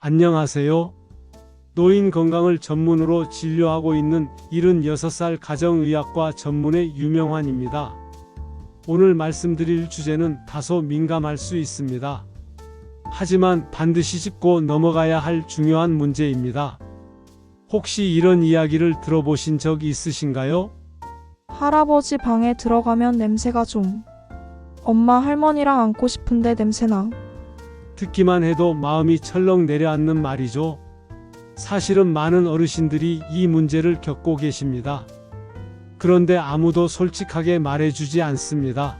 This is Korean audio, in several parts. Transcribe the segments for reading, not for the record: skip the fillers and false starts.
안녕하세요. 노인 건강을 전문으로 진료하고 있는 76살 가정의학과 전문의 유명환입니다. 오늘 말씀드릴 주제는 다소 민감할 수 있습니다. 하지만 반드시 짚고 넘어가야 할 중요한 문제입니다. 혹시 이런 이야기를 들어보신 적 있으신가요? 할아버지 방에 들어가면 냄새가 좀. 엄마 할머니랑 앉고 싶은데 냄새나. 듣기만 해도 마음이 철렁 내려앉는 말이죠. 사실은 많은 어르신들이 이 문제를 겪고 계십니다. 그런데 아무도 솔직하게 말해주지 않습니다.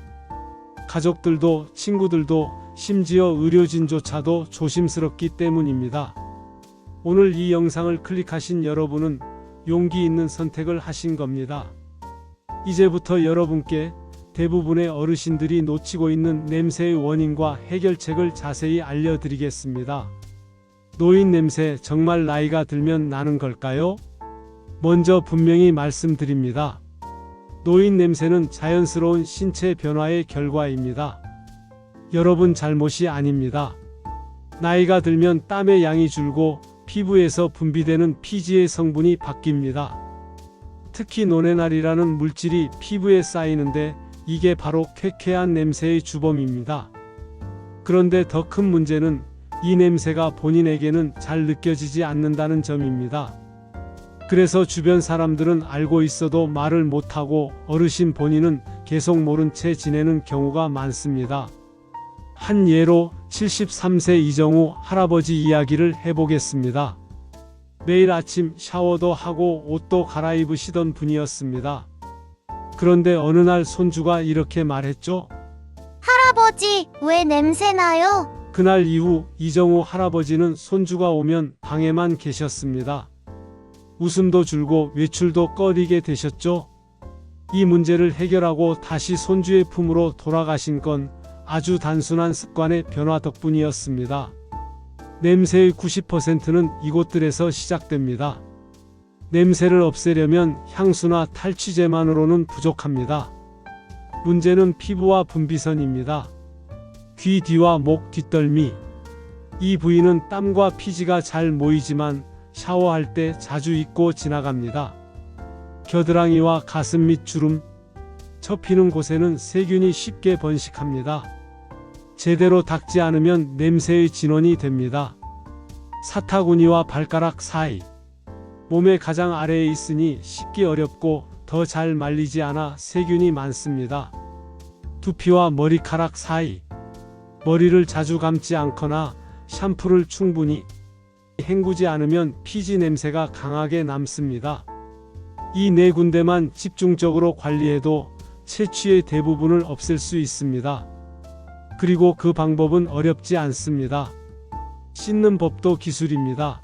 가족들도 친구들도 심지어 의료진조차도 조심스럽기 때문입니다. 오늘 이 영상을 클릭하신 여러분은 용기 있는 선택을 하신 겁니다. 이제부터 여러분께 대부분의 어르신들이 놓치고 있는 냄새의 원인과 해결책을 자세히 알려드리겠습니다. 노인 냄새 정말 나이가 들면 나는 걸까요? 먼저 분명히 말씀드립니다. 노인 냄새는 자연스러운 신체 변화의 결과입니다. 여러분 잘못이 아닙니다. 나이가 들면 땀의 양이 줄고 피부에서 분비되는 피지의 성분이 바뀝니다. 특히 노네날이라는 물질이 피부에 쌓이는데 이게 바로 쾌쾌한 냄새의 주범입니다. 그런데 더 큰 문제는 이 냄새가 본인에게는 잘 느껴지지 않는다는 점입니다. 그래서 주변 사람들은 알고 있어도 말을 못하고 어르신 본인은 계속 모른 채 지내는 경우가 많습니다. 한 예로 73세 이정우 할아버지 이야기를 해보겠습니다. 매일 아침 샤워도 하고 옷도 갈아입으시던 분이었습니다. 그런데 어느 날 손주가 이렇게 말했죠. 할아버지, 왜 냄새나요? 그날 이후 이정우 할아버지는 손주가 오면 방에만 계셨습니다. 웃음도 줄고 외출도 꺼리게 되셨죠. 이 문제를 해결하고 다시 손주의 품으로 돌아가신 건 아주 단순한 습관의 변화 덕분이었습니다. 냄새의 90%는 이곳들에서 시작됩니다. 냄새를 없애려면 향수나 탈취제만으로는 부족합니다. 문제는 피부와 분비선입니다. 귀 뒤와 목 뒷덜미. 이 부위는 땀과 피지가 잘 모이지만 샤워할 때 자주 잊고 지나갑니다. 겨드랑이와 가슴 밑 주름. 접히는 곳에는 세균이 쉽게 번식합니다. 제대로 닦지 않으면 냄새의 진원이 됩니다. 사타구니와 발가락 사이. 몸의 가장 아래에 있으니 씻기 어렵고 더 잘 말리지 않아 세균이 많습니다. 두피와 머리카락 사이. 머리를 자주 감지 않거나 샴푸를 충분히 헹구지 않으면 피지 냄새가 강하게 남습니다. 이 네 군데만 집중적으로 관리해도 채취의 대부분을 없앨 수 있습니다. 그리고 그 방법은 어렵지 않습니다. 씻는 법도 기술입니다.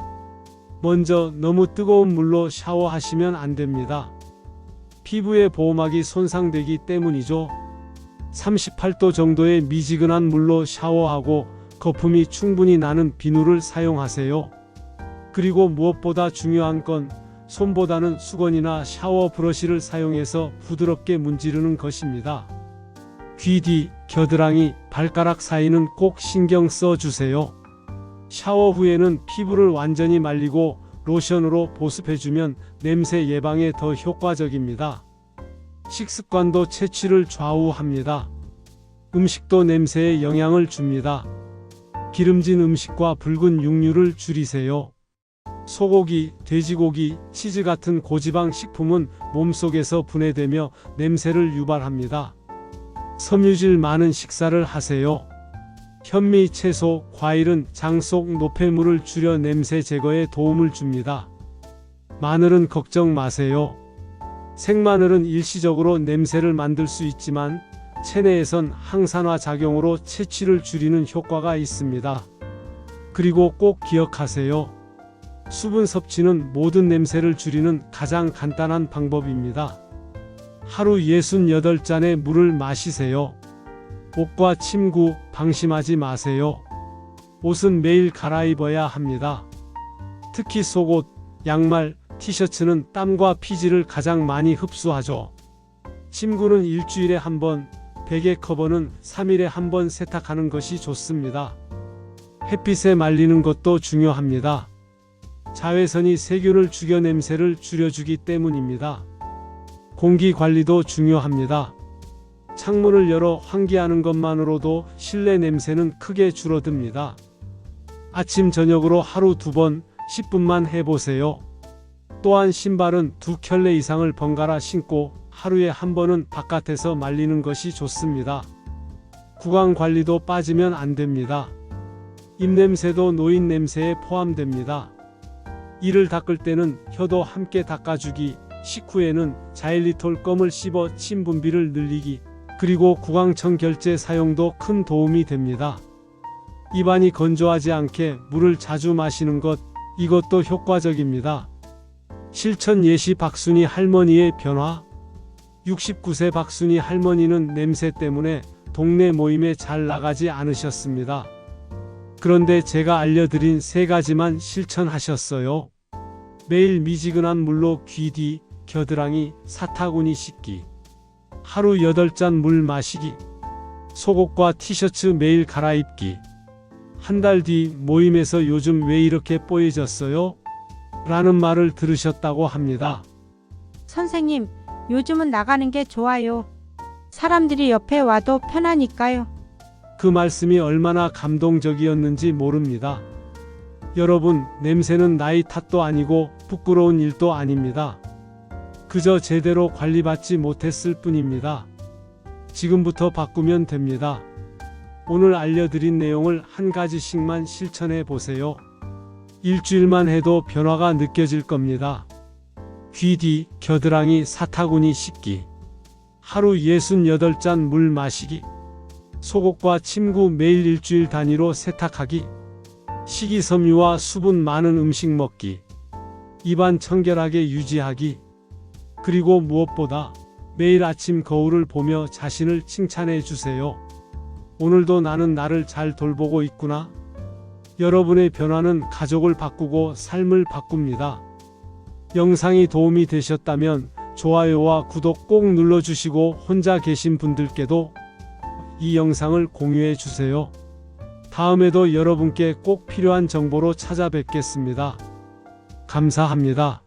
먼저 너무 뜨거운 물로 샤워하시면 안 됩니다. 피부의 보호막이 손상되기 때문이죠. 38도 정도의 미지근한 물로 샤워하고 거품이 충분히 나는 비누를 사용하세요. 그리고 무엇보다 중요한 건 손보다는 수건이나 샤워 브러쉬를 사용해서 부드럽게 문지르는 것입니다. 귀 뒤, 겨드랑이, 발가락 사이는 꼭 신경 써 주세요. 샤워 후에는 피부를 완전히 말리고 로션으로 보습해주면 냄새 예방에 더 효과적입니다. 식습관도 채취를 좌우합니다. 음식도 냄새에 영향을 줍니다. 기름진 음식과 붉은 육류를 줄이세요. 소고기, 돼지고기, 치즈 같은 고지방 식품은 몸속에서 분해되며 냄새를 유발합니다. 섬유질 많은 식사를 하세요. 현미, 채소, 과일은 장 속 노폐물을 줄여 냄새 제거에 도움을 줍니다. 마늘은 걱정 마세요. 생마늘은 일시적으로 냄새를 만들 수 있지만 체내에선 항산화 작용으로 채취를 줄이는 효과가 있습니다. 그리고 꼭 기억하세요. 수분 섭취는 모든 냄새를 줄이는 가장 간단한 방법입니다. 하루 68잔의 물을 마시세요. 옷과 침구 방심하지 마세요. 옷은 매일 갈아입어야 합니다. 특히 속옷, 양말, 티셔츠는 땀과 피지를 가장 많이 흡수하죠. 침구는 일주일에 한 번, 베개 커버는 3일에 한 번 세탁하는 것이 좋습니다. 햇빛에 말리는 것도 중요합니다. 자외선이 세균을 죽여 냄새를 줄여주기 때문입니다. 공기 관리도 중요합니다. 창문을 열어 환기하는 것만으로도 실내 냄새는 크게 줄어듭니다. 아침 저녁으로 하루 2번 10분만 해보세요. 또한 신발은 2켤레 이상을 번갈아 신고 하루에 1번은 바깥에서 말리는 것이 좋습니다. 구강 관리도 빠지면 안 됩니다. 입냄새도 노인 냄새에 포함됩니다. 이를 닦을 때는 혀도 함께 닦아주기, 식후에는 자일리톨 껌을 씹어 침 분비를 늘리기, 그리고 구강청 결제 사용도 큰 도움이 됩니다. 입안이 건조하지 않게 물을 자주 마시는 것, 이것도 효과적입니다. 실천 예시 박순희 할머니의 변화. 69세 박순희 할머니는 냄새 때문에 동네 모임에 잘 나가지 않으셨습니다. 그런데 제가 알려드린 3가지만 실천하셨어요. 매일 미지근한 물로 귀 뒤, 겨드랑이, 사타구니 씻기. 하루 8잔 물 마시기. 속옷과 티셔츠 매일 갈아입기. 한 달 뒤 모임에서 요즘 왜 이렇게 뽀얘졌어요? 라는 말을 들으셨다고 합니다. 선생님, 요즘은 나가는 게 좋아요. 사람들이 옆에 와도 편하니까요. 그 말씀이 얼마나 감동적이었는지 모릅니다. 여러분, 냄새는 나이 탓도 아니고 부끄러운 일도 아닙니다. 그저 제대로 관리받지 못했을 뿐입니다. 지금부터 바꾸면 됩니다. 오늘 알려드린 내용을 한 가지씩만 실천해 보세요. 일주일만 해도 변화가 느껴질 겁니다. 귀 뒤, 겨드랑이, 사타구니 씻기. 하루 68잔 물 마시기. 속옷과 침구 매일 일주일 단위로 세탁하기. 식이섬유와 수분 많은 음식 먹기. 입안 청결하게 유지하기. 그리고 무엇보다 매일 아침 거울을 보며 자신을 칭찬해 주세요. 오늘도 나는 나를 잘 돌보고 있구나. 여러분의 변화는 가족을 바꾸고 삶을 바꿉니다. 영상이 도움이 되셨다면 좋아요와 구독 꼭 눌러주시고 혼자 계신 분들께도 이 영상을 공유해 주세요. 다음에도 여러분께 꼭 필요한 정보로 찾아뵙겠습니다. 감사합니다.